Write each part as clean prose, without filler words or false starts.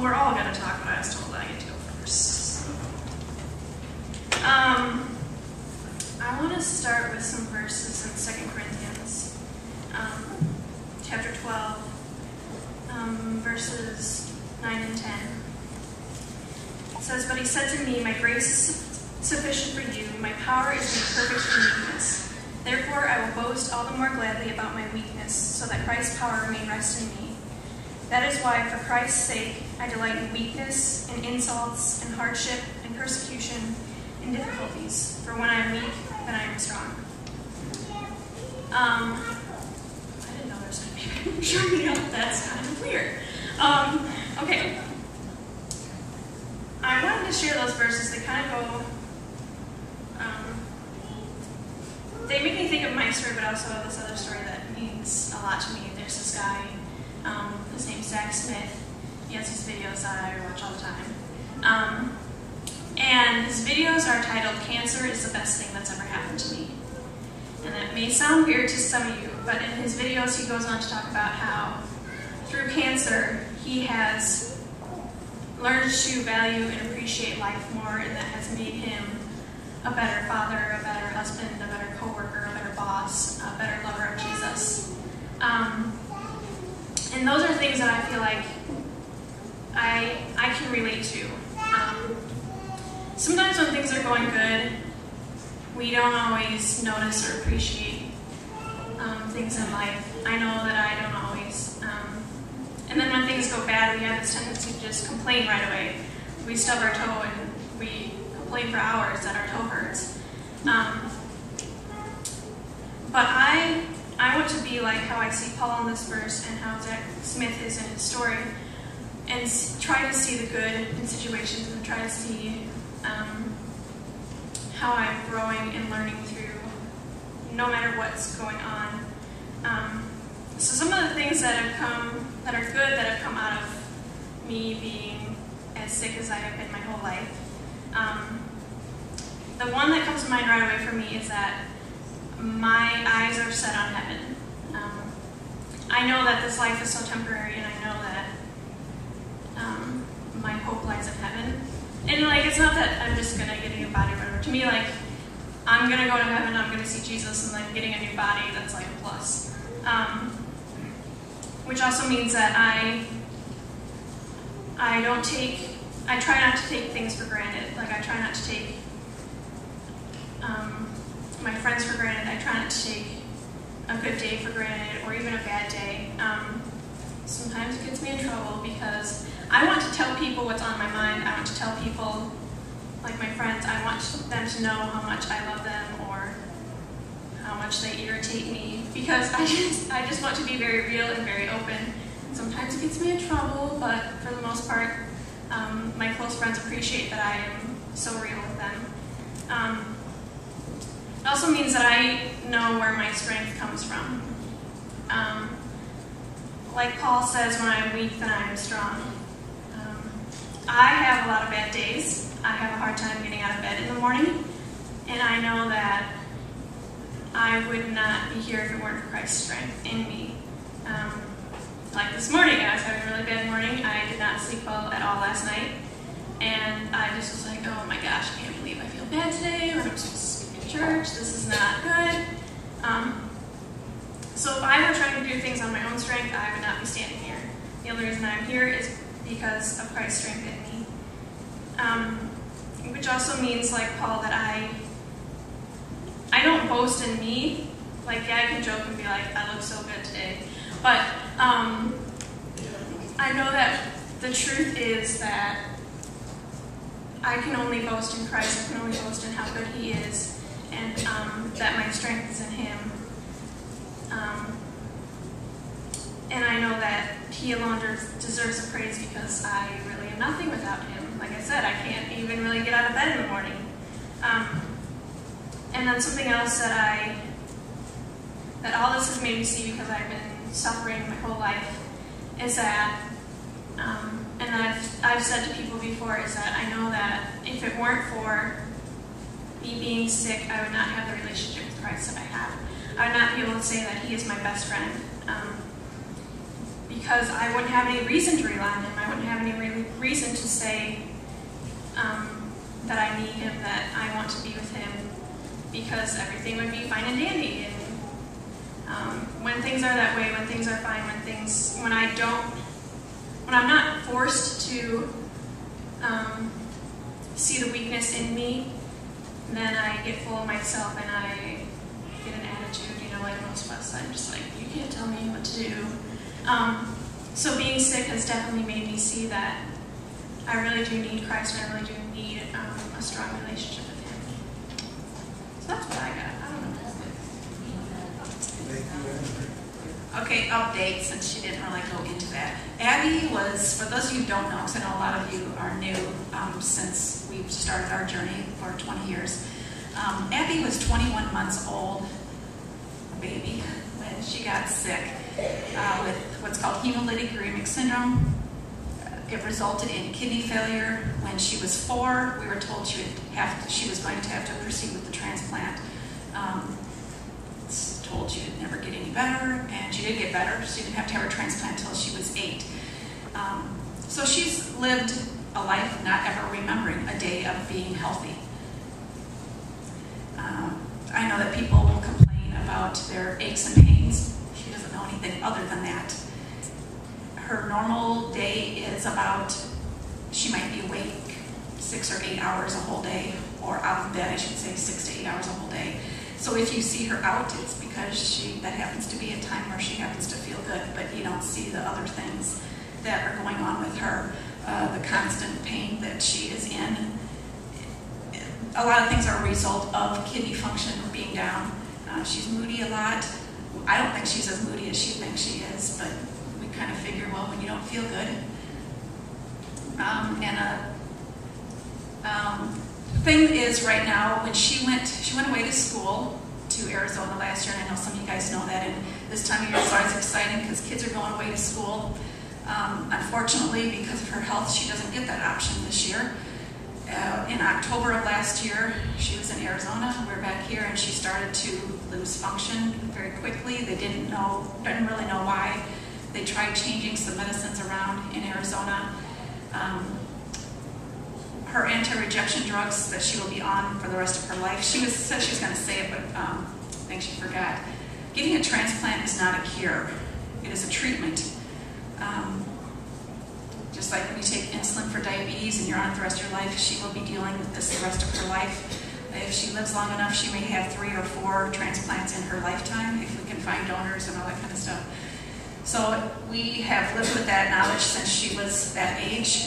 we're all going to talk, but I was told that I get to go first. I want to start with some verses in 2 Corinthians, chapter 12, verses 9 and 10. It says, "But he said to me, my grace is sufficient for you. My power is made perfect in weakness. Therefore I will boast all the more gladly about my weakness, so that Christ's power may rest in me. That is why, for Christ's sake, I delight in weakness, in insults, in hardship, in persecution, in difficulties. For when I am weak, then I am strong." I didn't know there was going to be a showing up. That's kind of weird. Okay. I wanted to share those verses. They kind of go, they make me think of my story, but also this other story that means a lot to me. There's this guy, his name's Zach Smith. He has these videos that I watch all the time. And his videos are titled, "Cancer is the best thing that's ever happened to me." And that may sound weird to some of you, but in his videos he goes on to talk about how through cancer he has learned to value and appreciate life more, and that has made him a better father, a better husband, a better coworker, a better boss, a better lover of Jesus. And those are things that I feel like I can relate to. Sometimes when things are going good, we don't always notice or appreciate things in life. I know that I don't always. And then when things go bad, we have this tendency to just complain right away. We stub our toe and we complain for hours that our toe hurts. But I want to be like how I see Paul in this verse and how Zach Smith is in his story, and try to see the good in situations and try to see how I'm growing and learning through no matter what's going on. So some of the things that are good that have come out of me being as sick as I have been my whole life. The one that comes to mind right away for me is that my eyes are set on heaven. I know that this life is so temporary, and I know that my hope lies in heaven. And like, it's not that I'm just gonna get a new body or whatever. To me, like, I'm gonna go to heaven, I'm gonna see Jesus, and like getting a new body, that's like a plus. Which also means that I try not to take things for granted. Like, I try not to take my friends for granted. I try not to take a good day for granted, or even a bad day. Sometimes it gets me in trouble because I want to tell people what's on my mind. I want to tell people, like my friends, I want them to know how much I love them or how much they irritate me, because I just want to be very real and very open. Sometimes it gets me in trouble, but for the most part, my close friends appreciate that I am so real with them. It also means that I know where my strength comes from. Like Paul says, when I'm weak, then I am strong. I have a lot of bad days. I have a hard time getting out of bed in the morning, and I know that I would not be here if it weren't for Christ's strength in me. Like this morning, I was having a really bad morning. I did not sleep well at all last night, and I just was like, oh my gosh, I can't believe I feel bad today when I'm supposed to speak in church. This is not good. So if I were trying to do things on my own strength, I would not be standing here. The only reason I'm here is because of Christ's strength in me. Which also means, like Paul, that I don't boast in me. Like, yeah, I can joke and be like, I look so good today. But I know that the truth is that I can only boast in Christ. I can only boast in how good He is, and that my strength is in Him. And I know that He alone deserves the praise, because I really am nothing without Him. Like I said, I can't even really get out of bed in the morning. And then something else that all this has made me see, because I've been suffering my whole life, is that, and that I've said to people before, is that I know that if it weren't for me being sick, I would not have the relationship with Christ that I have. I would not be able to say that He is my best friend. because I wouldn't have any reason to rely on him. I wouldn't have any reason to say that I need him, that I want to be with him, because everything would be fine and dandy. And when things are that way, when things are fine, when I'm not forced to see the weakness in me, then I get full of myself and I get an attitude, like most of us. I'm just like, you can't tell me what to do. So being sick has definitely made me see that I really do need Christ, and I really do need a strong relationship with him. So that's what I got. I don't know. Okay, update, since she didn't really go into that. Abby was, for those of you who don't know, because I know a lot of you are new since we've started our journey for 20 years. Abby was 21 months old, a baby, when she got sick with what's called hemolytic uremic syndrome. It resulted in kidney failure. When she was 4, we were told she was going to have to proceed with the transplant. Told she would never get any better, and she did get better. She didn't have to have her transplant until she was 8. So she's lived a life not ever remembering a day of being healthy. I know that people will complain about their aches and pains. She doesn't know anything other than that. Her normal day is about, she might be awake 6 or 8 hours a whole day, or out of bed, I should say, 6 to 8 hours a whole day. So if you see her out, it's because that happens to be a time where she happens to feel good, but you don't see the other things that are going on with her, the constant pain that she is in. A lot of things are a result of kidney function being down. She's moody a lot. I don't think she's as moody as she thinks she is, but we kind of figure, well, when you don't feel good. Thing is, right now, when she went away to school to Arizona last year, and I know some of you guys know that, and this time of year is always exciting because kids are going away to school. Unfortunately, because of her health, she doesn't get that option this year. In October of last year, she was in Arizona. We're back here, and she started to lose function very quickly. They didn't really know why. They tried changing some medicines around in Arizona. Her anti-rejection drugs that she will be on for the rest of her life. Said she was going to say it, but I think she forgot. Getting a transplant is not a cure. It is a treatment. Just like when you take insulin for diabetes and you're on it the rest of your life, she will be dealing with this the rest of her life. If she lives long enough, she may have 3 or 4 transplants in her lifetime, if we can find donors and all that kind of stuff. So we have lived with that knowledge since she was that age.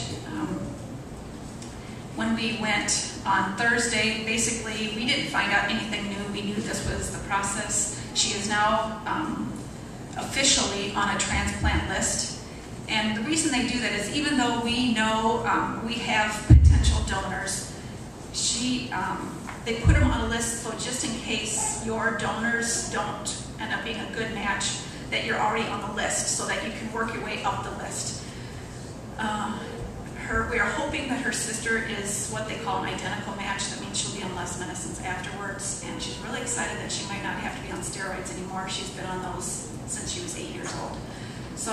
When we went on Thursday, basically, we didn't find out anything new. We knew this was the process. She is now officially on a transplant list. And the reason they do that is even though we know we have potential donors, they put them on a list so just in case your donors don't end up being a good match, that you're already on the list so that you can work your way up the list. We are hoping that her sister is what they call an identical match. That means she'll be on less medicines afterwards, and she's really excited that she might not have to be on steroids anymore. She's been on those since she was 8 years old. So,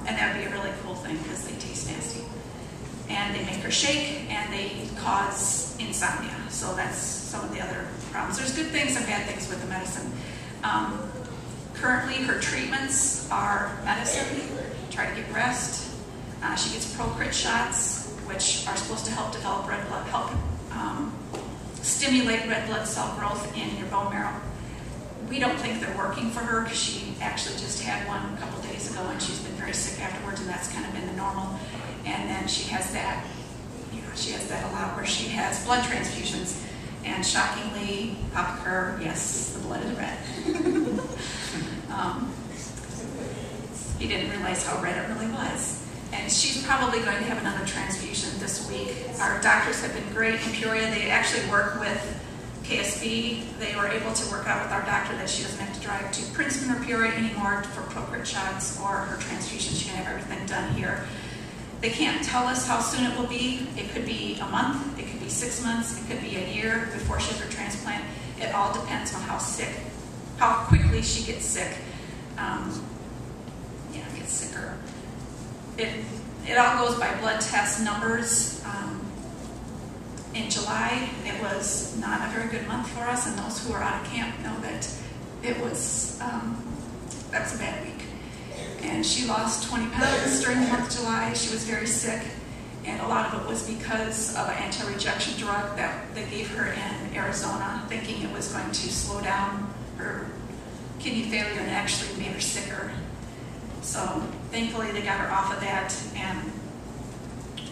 and that would be a really cool thing because they taste nasty. And they make her shake, and they cause insomnia. So that's some of the other problems. There's good things and bad things with the medicine. Currently, her treatments are medicine, try to get rest. She gets Procrit shots, which are supposed to help develop red blood, stimulate red blood cell growth in your bone marrow. We don't think they're working for her because she actually just had one a couple days ago and she's been very sick afterwards, and that's kind of been the normal. And then she has that, she has that a lot where she has blood transfusions. And shockingly, Papa Kerr, yes, the blood is red. He didn't realize how red it really was. And she's probably going to have another transfusion this week. Our doctors have been great in Peoria. They actually work with KSB. They were able to work out with our doctor that she doesn't have to drive to Princeton or Peoria anymore for Procrit shots or her transfusion. She can have everything done here. They can't tell us how soon it will be. It could be a month, it could be 6 months, it could be a year before she has her transplant. It all depends on how quickly she gets sick. get sicker. It all goes by blood test numbers. In July, it was not a very good month for us, and those who are out of camp know that it was, that was a bad week. And she lost 20 pounds during the month of July. She was very sick, and a lot of it was because of an anti-rejection drug that they gave her in Arizona, thinking it was going to slow down her kidney failure, and actually made her sicker. So thankfully they got her off of that, and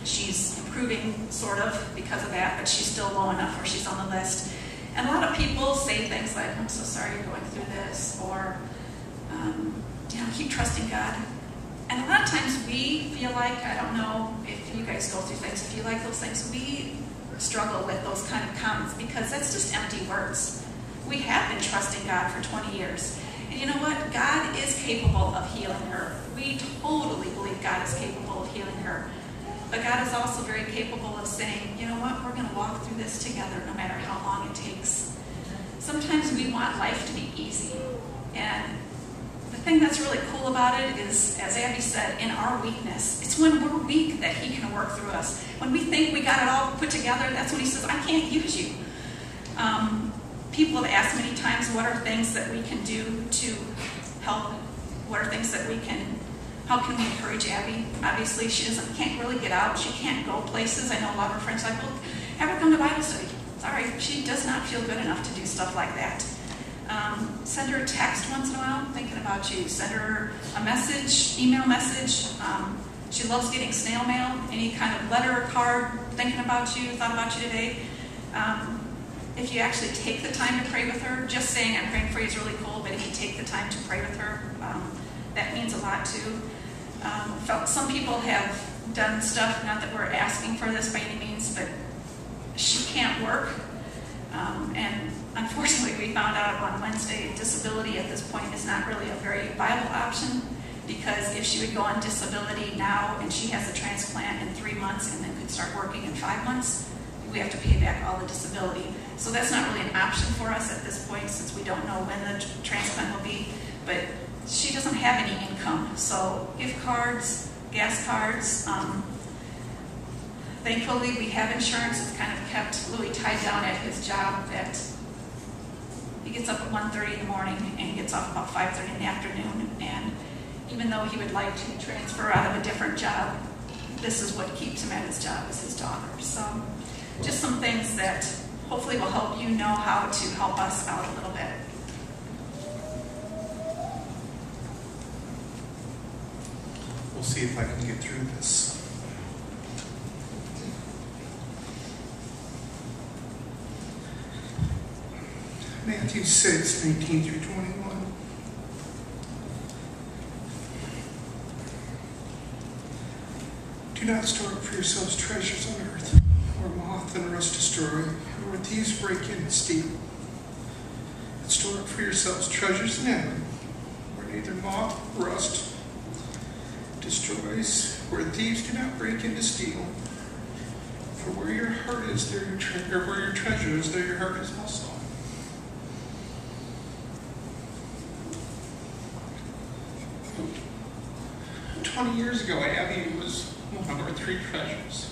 she's improving sort of because of that, but she's still low enough where she's on the list. And a lot of people say things like, I'm so sorry you're going through this, or keep trusting God. And a lot of times we feel like, I don't know if you guys go through things, if you like those things, we struggle with those kind of comments because that's just empty words. We have been trusting God for 20 years. And you know what? God is capable of healing her. We totally believe God is capable of healing her. But God is also very capable of saying, you know what? We're going to walk through this together no matter how long it takes. Sometimes we want life to be easy. And the thing that's really cool about it is, as Abby said, in our weakness, it's when we're weak that He can work through us. When we think we got it all put together, that's when He says, I can't use you. People have asked many times, what are things that we can do to help? What are things that we can, how can we encourage Abby? Obviously, she can't really get out. She can't go places. I know a lot of her friends are like, well, have her come to Bible study. Sorry, she does not feel good enough to do stuff like that. Send her a text once in a while, thinking about you. Send her a message, email message. She loves getting snail mail, any kind of letter or card, thinking about you, thought about you today. If you actually take the time to pray with her, just saying I'm praying for you is really cool, but if you take the time to pray with her, that means a lot too. Some people have done stuff, not that we're asking for this by any means, but she can't work. And unfortunately, we found out on Wednesday disability at this point is not really a very viable option, because if she would go on disability now and she has a transplant in 3 months and then could start working in 5 months, we have to pay back all the disability. So that's not really an option for us at this point, since we don't know when the transplant will be. But she doesn't have any income. So gift cards, gas cards. Thankfully, we have insurance. It's kind of kept Louis tied down at his job. That he gets up at 1:30 in the morning and gets off about 5:30 in the afternoon. And even though he would like to transfer out of a different job, this is what keeps him at his job, is his daughter. So just some things that hopefully will help you know how to help us out a little bit. We'll see if I can get through this. Matthew 6:19 through 21. Do not store up for yourselves treasures on earth, where moth and rust destroy, and where thieves break in and steal. But store up for yourselves treasures in heaven, where neither moth nor rust destroys, where thieves do not break in to steal. For where your heart is, there your treasure, where your treasure is, there your heart is also. – 20 years ago, Abby was one of our 3 treasures.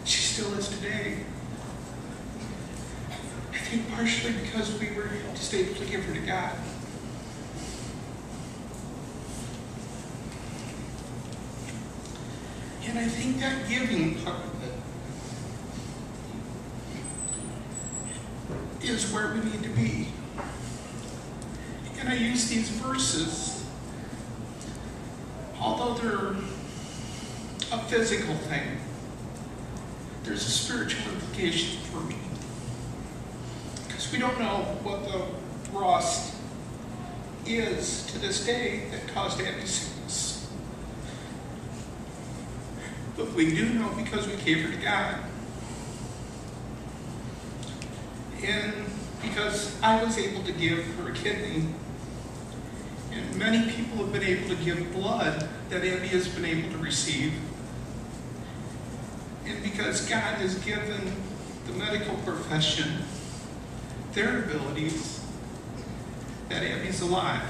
She still is today. I think partially because we were just able to give her to God. And I think that giving part of it is where we need to be. And I use these verses, although they're a physical thing, there's a spiritual implication for me. Because we don't know what the rust is to this day that caused Abby's sickness. But we do know because we gave her to God. And because I was able to give her a kidney, and many people have been able to give blood that Abby has been able to receive. And because God has given the medical profession their abilities, that Abby's alive.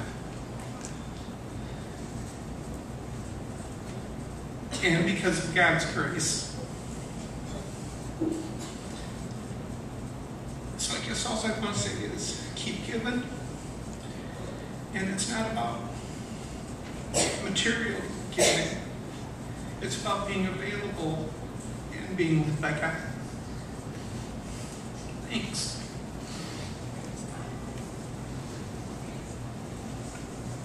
And because of God's grace. So I guess all I want to say is keep giving. And it's not about material giving. It's about being available and being led by God. Thanks.